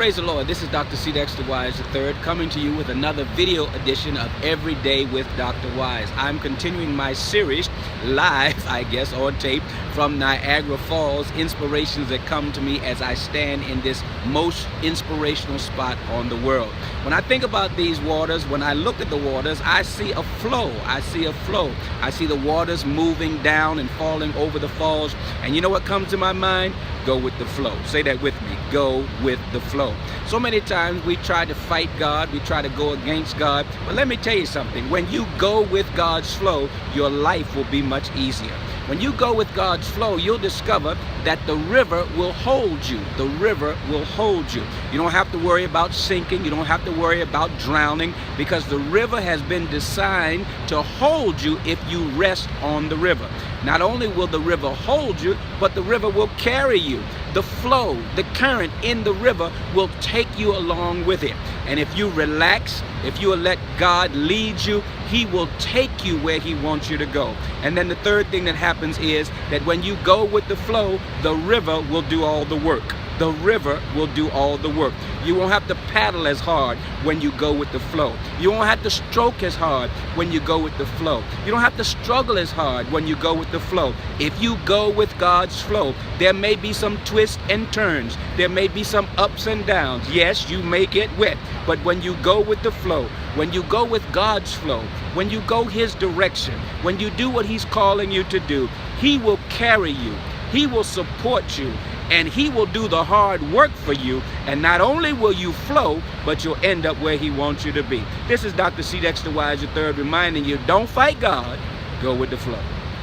Praise the Lord. This is Dr. C. Dexter Wise III coming to you with another video edition of Every Day with Dr. Wise. I'm continuing my series live, I guess, on tape from Niagara Falls, inspirations that come to me as I stand in this most inspirational spot on the world. When I think about these waters, when I look at the waters, I see a flow. I see a flow. I see the waters moving down and falling over the falls. And you know what comes to my mind? Go with the flow. Say that with me. Go with the flow. So many times we try to fight God, we try to go against God, but let me tell you something. When you go with God's flow, your life will be much easier. When you go with God's flow, you'll discover that the river will hold you. The river will hold you. You don't have to worry about sinking. You don't have to worry about drowning, because the river has been designed to hold you if you rest on the river. Not only will the river hold you, but the river will carry you. The flow, the current in the river will take you along with it. And if you relax, if you let God lead you, He will take you where He wants you to go. And then the third thing that happens is that when you go with the flow, the river will do all the work. The river will do all the work. You won't have to paddle as hard when you go with the flow. You won't have to stroke as hard when you go with the flow. You don't have to struggle as hard when you go with the flow. If you go with God's flow, there may be some twists and turns. There may be some ups and downs. Yes, you may get wet, but when you go with the flow, when you go with God's flow, when you go His direction, when you do what He's calling you to do, He will carry you. He will support you. And He will do the hard work for you. And not only will you flow, but you'll end up where He wants you to be. This is Dr. C. Dexter Wise III reminding you, don't fight God, go with the flow.